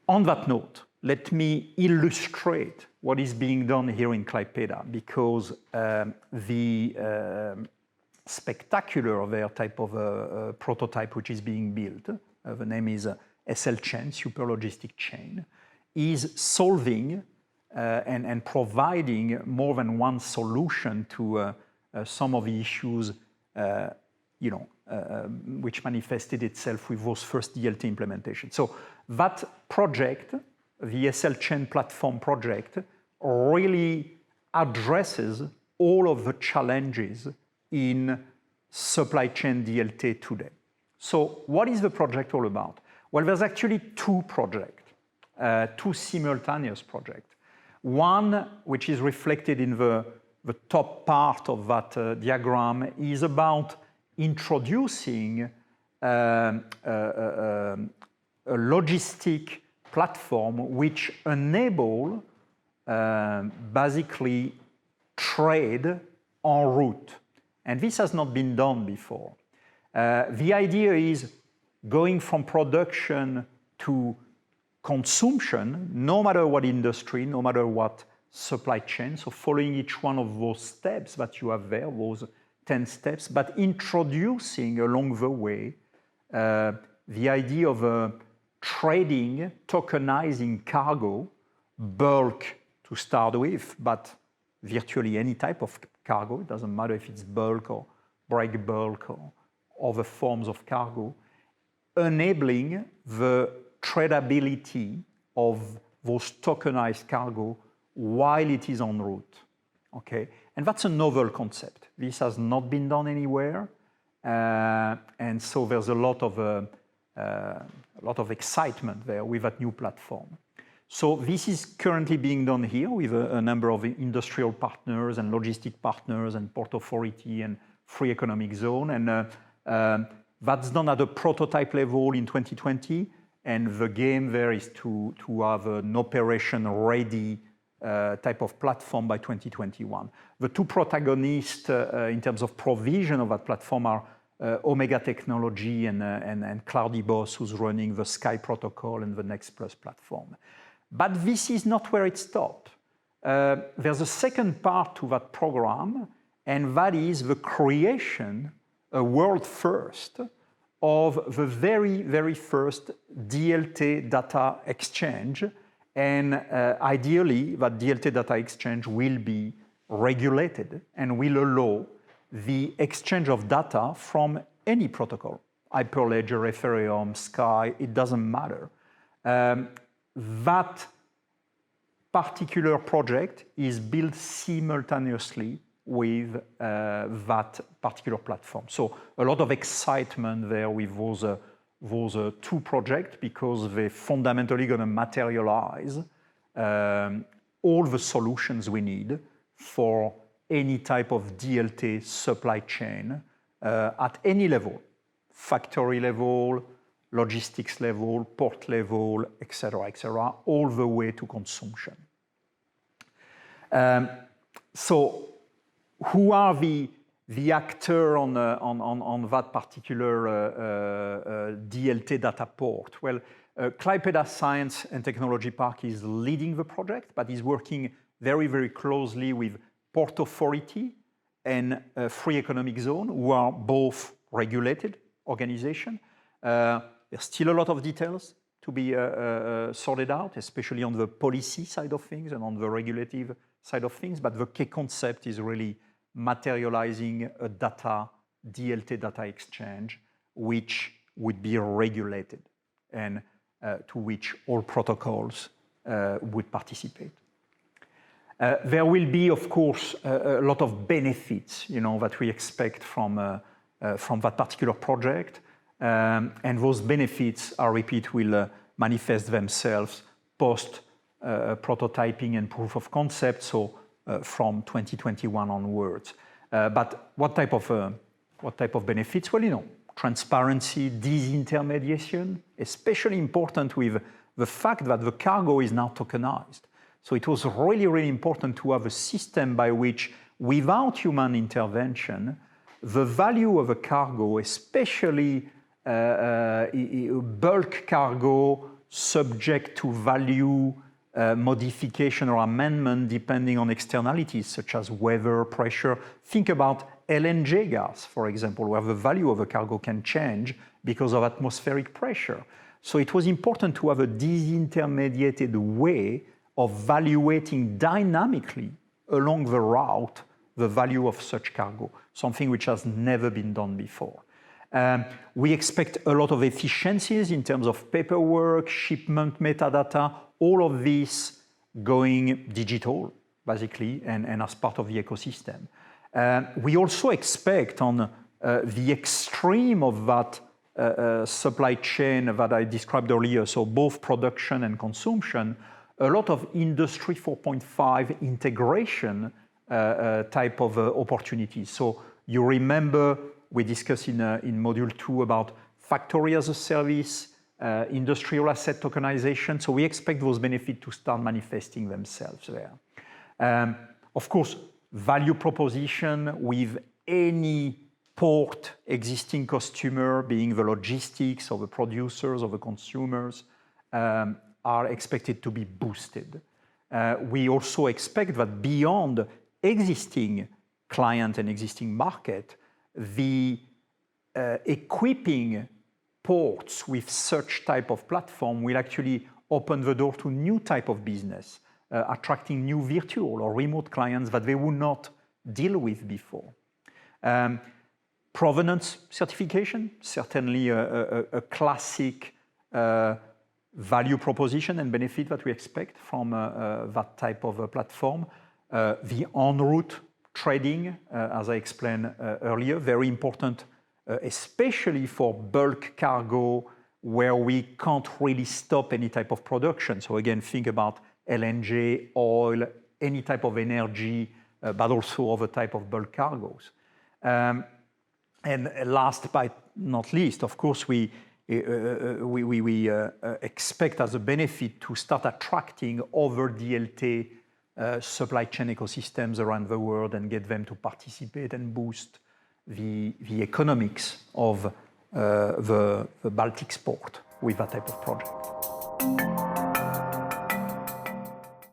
On that note, let me illustrate what is being done here in Klaipėda, because the spectacular their type of prototype which is being built, the name is SL Chain, Super Logistic Chain, is solving and providing more than one solution to some of the issues which manifested itself with those first DLT implementations. So that project, the SL Chain platform project, really addresses all of the challenges in supply chain DLT today. So what is the project all about? Well, there's actually two projects, two simultaneous projects. One, which is reflected in the top part of that diagram, is about introducing a logistic platform which enable basically trade en route. And this has not been done before. The idea is going from production to consumption, no matter what industry, no matter what supply chain, so following each one of those steps that you have there, those 10 steps, but introducing along the way the idea of trading, tokenizing cargo, bulk to start with, but virtually any type of cargo, it doesn't matter if it's bulk or break bulk or other forms of cargo, enabling the tradability of those tokenized cargo while it is en route, okay? And that's a novel concept. This has not been done anywhere, and so there's a lot of excitement there with that new platform. So this is currently being done here with a number of industrial partners and logistic partners and Port Authority and Free Economic Zone, and that's done at a prototype level in 2020, and the game there is to have an operation-ready type of platform by 2021. The two protagonists in terms of provision of that platform are Omega Technology and Cloudibos, who's running the Sky protocol and the Next Plus platform. But this is not where it stopped. There's a second part to that program, and that is the creation, a world first, of the very, very first DLT data exchange. And ideally, that DLT data exchange will be regulated and will allow the exchange of data from any protocol, Hyperledger, Ethereum, Sky, it doesn't matter. That particular project is built simultaneously with that particular platform. So a lot of excitement there with those two projects, because they're fundamentally going to materialize all the solutions we need for any type of DLT supply chain at any level, factory level, logistics level, port level, et cetera, all the way to consumption. So who are the actor on that particular DLT data port? Well, Klaipėda Science and Technology Park is leading the project, but is working very, very closely with Port Authority and Free Economic Zone, who are both regulated organizations. There's still a lot of details to be sorted out, especially on the policy side of things and on the regulative side of things, but the key concept is really materializing a DLT data exchange which would be regulated and to which all protocols would participate. There will be, of course, a lot of benefits, that we expect from that particular project. And those benefits, I repeat, will manifest themselves post prototyping and proof of concept, so from 2021 onwards. But what type of benefits? Well, transparency, disintermediation, especially important with the fact that the cargo is now tokenized. So it was really, really important to have a system by which, without human intervention, the value of a cargo, especially bulk cargo subject to value modification or amendment depending on externalities such as weather, pressure. Think about LNG gas, for example, where the value of a cargo can change because of atmospheric pressure. So it was important to have a disintermediated way of evaluating dynamically along the route the value of such cargo, something which has never been done before. We expect a lot of efficiencies in terms of paperwork, shipment metadata, all of this going digital, basically, and as part of the ecosystem. We also expect on the extreme of that supply chain that I described earlier, so both production and consumption, a lot of Industry 4.5 integration type of opportunities. So you remember we discussed in Module 2 about factory as a service, industrial asset tokenization. So we expect those benefits to start manifesting themselves there. Of course, value proposition with any port existing customer, being the logistics or the producers or the consumers, are expected to be boosted. We also expect that beyond existing client and existing market, the equipping ports with such type of platform will actually open the door to new type of business, attracting new virtual or remote clients that they would not deal with before. Provenance certification, certainly a classic value proposition and benefit that we expect from that type of a platform. The en route trading, as I explained earlier, very important, especially for bulk cargo where we can't really stop any type of production. So again, think about LNG, oil, any type of energy, but also other type of bulk cargoes. And last but not least, of course, we expect as a benefit to start attracting other DLT supply chain ecosystems around the world and get them to participate and boost the economics of the Baltic port with that type of project.